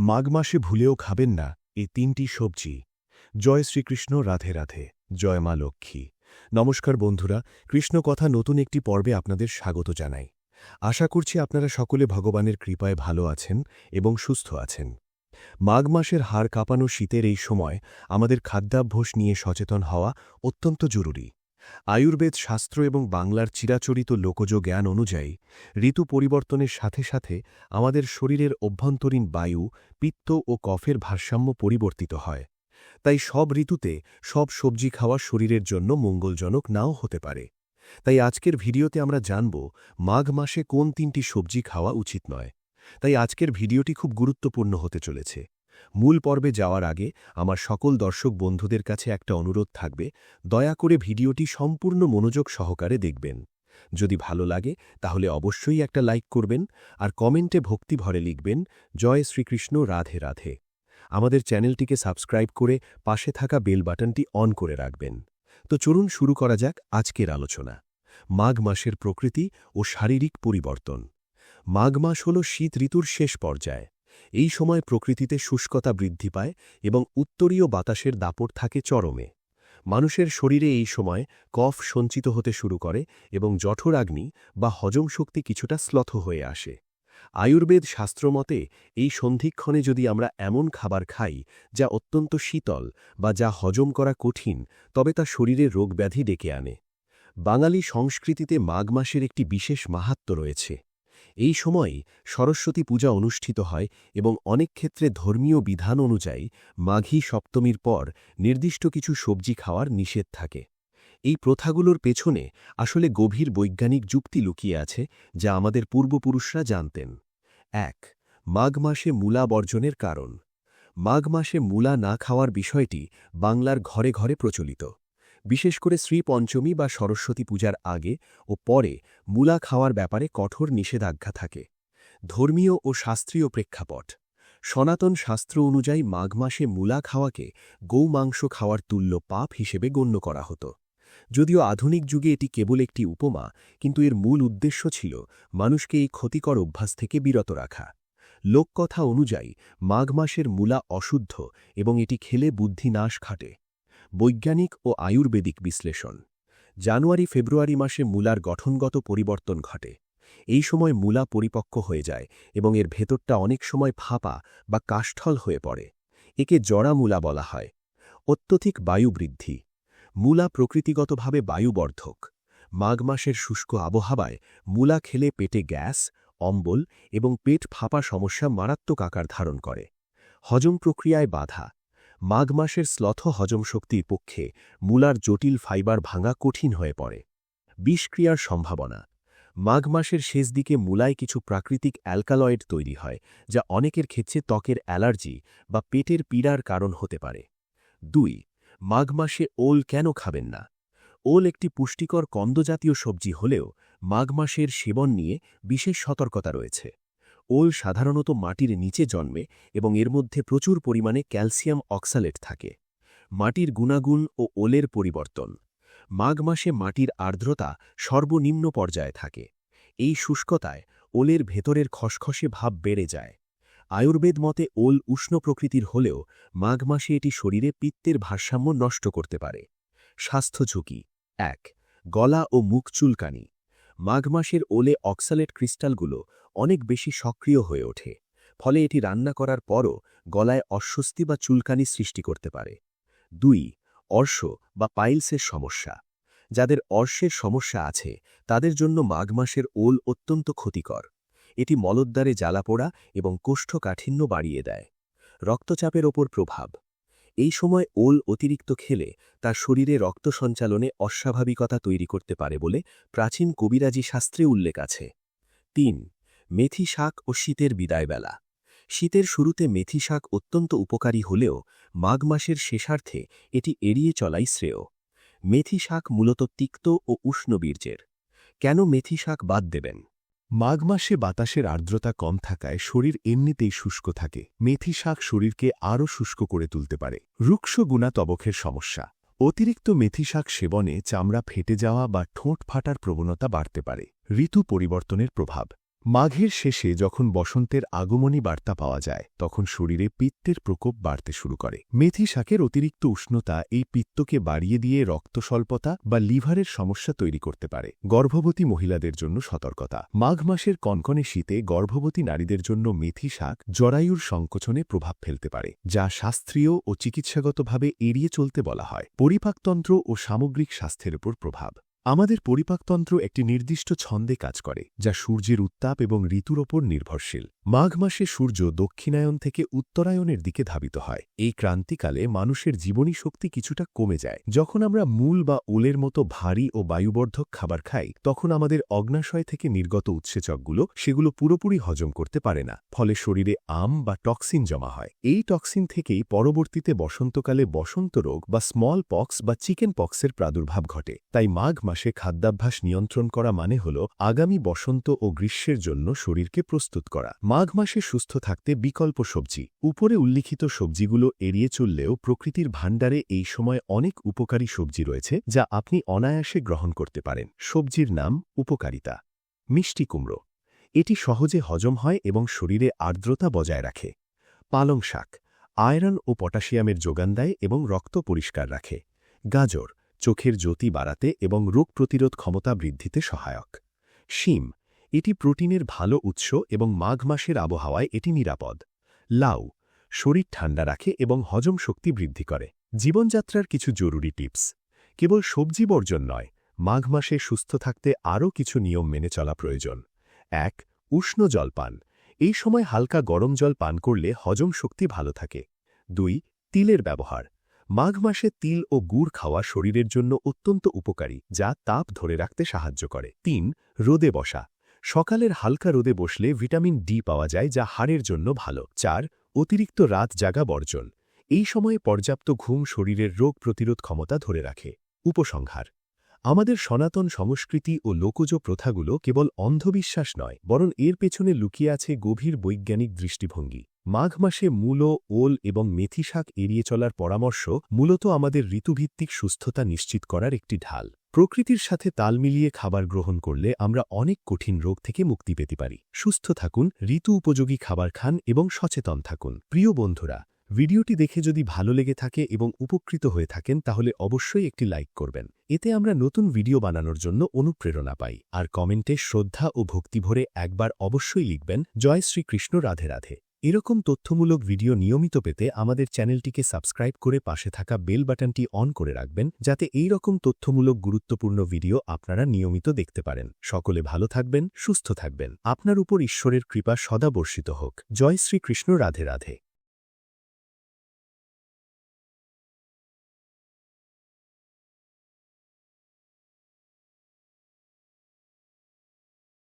মাঘ মাসে ভুলেও খাবেন না এই তিনটি সবজি। জয় শ্রীকৃষ্ণ, রাধে রাধে, জয় মা লক্ষ্মী। নমস্কার বন্ধুরা, কৃষ্ণকথা নতুন একটি পর্বে আপনাদের স্বাগত জানাই। আশা করছি আপনারা সকলে ভগবানের কৃপায় ভালো আছেন এবং সুস্থ আছেন। মাঘ মাসের হাড় কাঁপানো শীতের এই সময় আমাদের খাদ্যাভ্যাস নিয়ে সচেতন হওয়া অত্যন্ত জরুরি। আয়ুর্বেদ শাস্ত্র এবং বাংলার চিরাচরিত লোকজ জ্ঞান অনুযায়ী ঋতু পরিবর্তনের সাথে সাথে আমাদের শরীরের অভ্যন্তরীণ বায়ু, পিত্ত ও কফের ভারসাম্য পরিবর্তিত হয়। তাই সব ঋতুতে সব সবজি খাওয়া শরীরের জন্য মঙ্গলজনক নাও হতে পারে। তাই আজকের ভিডিওতে আমরা জানব মাঘ মাসে কোন তিনটি সবজি খাওয়া উচিত নয়। তাই আজকের ভিডিওটি খুব গুরুত্বপূর্ণ হতে চলেছে। মূল পর্বে যাওয়ার আগে আমার সকল দর্শক বন্ধুদের কাছে একটা অনুরোধ থাকবে, দয়া করে ভিডিওটি সম্পূর্ণ মনোযোগ সহকারে দেখবেন। যদি ভালো লাগে তাহলে অবশ্যই একটা লাইক করবেন আর কমেন্টে ভক্তি ভরে লিখবেন, জয় শ্রীকৃষ্ণ, রাধে রাধে। আমাদের চ্যানেলটিকে সাবস্ক্রাইব করে পাশে থাকা বেল বাটনটি অন করে রাখবেন। তো চলুন শুরু করা যাক আজকের আলোচনা। মাঘ মাসের প্রকৃতি ও শারীরিক পরিবর্তন। মাঘ মাস হল শীত ঋতুর শেষ পর্যায়। এই সময় প্রকৃতিতে শুষ্কতা বৃদ্ধি পায় এবং উত্তরীয় বাতাসের দাপট থাকে চরমে। মানুষের শরীরে এই সময় কফ সঞ্চিত হতে শুরু করে এবং জঠরাগ্নি বা হজম শক্তি কিছুটা শ্লথ হয়ে আসে। আয়ুর্বেদ শাস্ত্রমতে এই সন্ধিক্ষণে যদি আমরা এমন খাবার খাই যা অত্যন্ত শীতল বা যা হজম করা কঠিন, তবে তা শরীরে রোগব্যাধি ডেকে আনে। বাঙালি সংস্কৃতিতে মাঘ মাসের একটি বিশেষ মাহাত্ম্য রয়েছে। এই সময়ই সরস্বতী পূজা অনুষ্ঠিত হয় এবং অনেক ক্ষেত্রে ধর্মীয় বিধান অনুযায়ী মাঘী সপ্তমীর পর নির্দিষ্ট কিছু সবজি খাওয়ার নিষেধ থাকে। এই প্রথাগুলোর পেছনে আসলে গভীর বৈজ্ঞানিক যুক্তি লুকিয়ে আছে, যা আমাদের পূর্বপুরুষরা জানতেন। ১. মাঘ মাসে মূলা বর্জনের কারণ। মাঘ মাসে মূলা না খাওয়ার বিষয়টি বাংলার ঘরে ঘরে প্রচলিত। বিশেষ করে শ্রীপঞ্চমী বা সরস্বতী পূজার আগে ও পরে মূলা খাওয়ার ব্যাপারে কঠোর নিষেধাজ্ঞা থাকে। ধর্মীয় ও শাস্ত্রীয় প্রেক্ষাপট। সনাতন শাস্ত্র অনুযায়ী মাঘ মাসে মূলা খাওয়াকে গৌমাংস খাওয়ার তুল্য পাপ হিসেবে গণ্য করা হতো। যদিও আধুনিক যুগে এটি কেবল একটি উপমা, কিন্তু এর মূল উদ্দেশ্য ছিল মানুষকে এই ক্ষতিকর অভ্যাস থেকে বিরত রাখা। লোককথা অনুযায়ী মাঘ মাসের মূলা অশুদ্ধ এবং এটি খেলে বুদ্ধি নাশ ঘটে। বৈজ্ঞানিক ও আয়ুর্বেদিক বিশ্লেষণ। জানুয়ারি-ফেব্রুয়ারি মাসে মূলার গঠনগত পরিবর্তন ঘটে। এই সময় মূলা পরিপক্ক হয়ে যায় এবং এর ভেতরটা অনেক সময় ফাঁপা বা কাষ্ঠল হয়ে পড়ে। একে জড়া মূলা বলা হয়। অত্যধিক বায়ু বৃদ্ধি। মূলা প্রকৃতিগতভাবে বায়ুবর্ধক। মাঘ মাসের শুষ্ক আবহাওয়ায় মূলা খেলে পেটে গ্যাস, অম্বল এবং পেট ফাঁপা সমস্যা মারাত্মক আকার ধারণ করে। হজম প্রক্রিয়ায় বাধা। মাঘ মাসের শ্লথ হজম শক্তির পক্ষে মূলার জটিল ফাইবার ভাঙা কঠিন হয়ে পড়ে। বিষক্রিয়ার সম্ভাবনা। মাঘ মাসের শেষ দিকে মূলায় কিছু প্রাকৃতিক অ্যালকালয়েড তৈরি হয়, যা অনেকের ক্ষেত্রে ত্বকের অ্যালার্জি বা পেটের পীড়ার কারণ হতে পারে। ২. মাঘ মাসে ওল কেন খাবেন না। ওল একটি পুষ্টিকর কন্দজাতীয় সবজি হলেও মাঘ মাসের সেবন নিয়ে বিশেষ সতর্কতা রয়েছে। ওল সাধারণত মাটির নিচে জন্মে এবং এর মধ্যে প্রচুর পরিমাণে ক্যালসিয়াম অক্সালেট থাকে। মাটির গুণাগুণ ও ওলের পরিবর্তন। মাঘ মাসে মাটির আর্দ্রতা সর্বনিম্ন পর্যায়ে থাকে। এই শুষ্কতায় ওলের ভেতরের খসখসে ভাব বেড়ে যায়। আয়ুর্বেদ মতে ওল উষ্ণ প্রকৃতির হলেও মাঘ মাসে এটি শরীরে পিত্তের ভারসাম্য নষ্ট করতে পারে। স্বাস্থ্য ঝুঁকি। ১. গলা ও মুখ চুলকানি। মাঘ মাসের ওলে অক্সালেট ক্রিস্টালগুলো অনেক বেশি সক্রিয় হয়ে ওঠে, ফলে এটি রান্না করার পরও গলায় অস্বস্তি বা চুলকানি সৃষ্টি করতে পারে। ২. অর্শ বা পাইলসের সমস্যা। যাদের অর্শের সমস্যা আছে তাদের জন্য মাঘ মাসের ওল অত্যন্ত ক্ষতিকর। এটি মলদ্বারে জ্বালাপোড়া এবং কোষ্ঠকাঠিন্য বাড়িয়ে দেয়। রক্তচাপের ওপর প্রভাব। এই সময় ওল অতিরিক্ত খেলে তার শরীরে রক্ত সঞ্চালনে অস্বাভাবিকতা তৈরি করতে পারে বলে প্রাচীন কবিরাজি শাস্ত্রে উল্লেখ আছে। ৩. মেথি শাক ও শীতের বিদায়বেলা। শীতের শুরুতে মেথি শাক অত্যন্ত উপকারী হলেও মাঘ মাসের শেষার্ধে এটি এড়িয়ে চলাই শ্রেয়। মেথি শাক মূলত তিক্ত ও উষ্ণ বীর্যের। কেন মেথি শাক বাদ দেবেন। মাঘ মাসে বাতাসের আর্দ্রতা কম থাকায় শরীর এমনিতেই শুষ্ক থাকে। মেথি শাক শরীরকে আরও শুষ্ক করে তুলতে পারে। রুক্ষ গুণা ত্বকের সমস্যা। অতিরিক্ত মেথি শাক সেবনে চামড়া ফেটে যাওয়া বা ঠোঁট ফাটার প্রবণতা বাড়তে পারে। ঋতু পরিবর্তনের প্রভাব। মাঘের শেষে যখন বসন্তের আগমনী বার্তা পাওয়া যায় তখন শরীরে পিত্তের প্রকোপ বাড়তে শুরু করে। মেথি শাকের অতিরিক্ত উষ্ণতা এই পিত্তকে বাড়িয়ে দিয়ে রক্তস্বল্পতা বা লিভারের সমস্যা তৈরি করতে পারে। গর্ভবতী মহিলাদের জন্য সতর্কতা। মাঘ মাসের কনকনে শীতে গর্ভবতী নারীদের জন্য মেথি শাক জরায়ুর সংকোচনে প্রভাব ফেলতে পারে, যা শাস্ত্রীয় ও চিকিৎসাগতভাবে এড়িয়ে চলতে বলা হয়। পরিপাকতন্ত্র ও সামগ্রিক স্বাস্থ্যের উপর প্রভাব। আমাদের পরিপাকতন্ত্র একটি নির্দিষ্ট ছন্দে কাজ করে, যা সূর্যের উত্তাপ এবং ঋতুর ওপর নির্ভরশীল। মাঘ মাসে সূর্য দক্ষিণায়ন থেকে উত্তরায়ণের দিকে ধাবিত হয়। এই ক্রান্তিকালে মানুষের জীবনী শক্তি কিছুটা কমে যায়। যখন আমরা মূল বা ওলের মতো ভারী ও বায়ুবর্ধক খাবার খাই, তখন আমাদের অগ্নাশয় থেকে নির্গত উৎসেচকগুলো সেগুলো পুরোপুরি হজম করতে পারে না, ফলে শরীরে বা টক্সিন জমা হয়। এই টক্সিন থেকেই পরবর্তীতে বসন্তকালে বসন্ত রোগ বা স্মল পক্স বা চিকেন পক্সের প্রাদুর্ভাব ঘটে। তাই মাঘ মাসে খাদ্যাভ্যাস নিয়ন্ত্রণ করা মানে হল আগামী বসন্ত ও গ্রীষ্মের জন্য শরীরকে প্রস্তুত করা। মাঘ মাসে সুস্থ থাকতে বিকল্প সবজি। উপরে উল্লিখিত সবজিগুলো এড়িয়ে চললেও প্রকৃতির ভাণ্ডারে এই সময় অনেক উপকারী সবজি রয়েছে যা আপনি অনায়াসে গ্রহণ করতে পারেন। সবজির নাম: উপকারিতা। মিষ্টি কুমড়ো। এটি সহজে হজম হয় এবং শরীরে আর্দ্রতা বজায় রাখে। পালং শাক আয়রন ও পটাশিয়ামের যোগান দেয় এবং রক্ত পরিষ্কার রাখে। গাজর চোখের জ্যোতি বাড়াতে এবং রোগ প্রতিরোধ ক্ষমতা বৃদ্ধিতে সহায়ক। শিম এটি প্রোটিনের ভালো উৎস এবং মাঘ মাসের আবহাওয়ায় এটি নিরাপদ। লাউ শরীর ঠান্ডা রাখে এবং হজম শক্তি বৃদ্ধি করে। জীবনযাত্রার কিছু জরুরি টিপস। কেবল সবজি বর্জন নয়, মাঘ মাসে সুস্থ থাকতে আরও কিছু নিয়ম মেনে চলা প্রয়োজন। ১. উষ্ণ জল পান। এই সময় হালকা গরম জল পান করলে হজম শক্তি ভালো থাকে। ২. তিলের ব্যবহার। মাঘ মাসে তিল ও গুড় খাওয়া শরীরের জন্য অত্যন্ত উপকারী, যা তাপ ধরে রাখতে সাহায্য করে। ৩. রোদে বসা। সকালের হালকা রোদে বসলে ভিটামিন ডি পাওয়া যায়, যা হাড়ের জন্য ভালো। ৪. অতিরিক্ত রাত জাগা বর্জন। এই সময়ে পর্যাপ্ত ঘুম শরীরের রোগ প্রতিরোধ ক্ষমতা ধরে রাখে। উপসংহার: আমাদের সনাতন সংস্কৃতি ও লোকজ প্রথাগুলো কেবল অন্ধবিশ্বাস নয়, বরং এর পেছনে লুকিয়ে আছে গভীর বৈজ্ঞানিক দৃষ্টিভঙ্গি। মাঘ মাসে মূলো, ওল এবং মেথি শাক এড়িয়ে চলার পরামর্শ মূলত আমাদের ঋতুভিত্তিক সুস্থতা নিশ্চিত করার একটি ঢাল। প্রকৃতির সাথে তাল মিলিয়ে খাবার গ্রহণ করলে আমরা অনেক কঠিন রোগ থেকে মুক্তি পেতে পারি। সুস্থ থাকুন, ঋতু উপযোগী খাবার খান এবং সচেতন থাকুন। প্রিয় বন্ধুরা, ভিডিওটি দেখে যদি ভালো লেগে থাকে এবং উপকৃত হয়ে থাকেন তাহলে অবশ্যই একটি লাইক করবেন। এতে আমরা নতুন ভিডিও বানানোর জন্য অনুপ্রেরণা পাই। আর কমেন্টে শ্রদ্ধা ও ভক্তি ভরে একবার অবশ্যই লিখবেন, জয় শ্রীকৃষ্ণ, রাধে রাধে। এরকম তথ্যমূলক ভিডিও নিয়মিত পেতে আমাদের চ্যানেলটিকে সাবস্ক্রাইব করে পাশে থাকা বেল বাটনটি অন করে রাখবেন, যাতে এই রকম তথ্যমূলক গুরুত্বপূর্ণ ভিডিও আপনারা নিয়মিত দেখতে পারেন। সকলে ভালো থাকবেন, সুস্থ থাকবেন। আপনার উপর ঈশ্বরের কৃপা সদা বর্ষিত হোক। জয় শ্রীকৃষ্ণ, রাধে রাধে।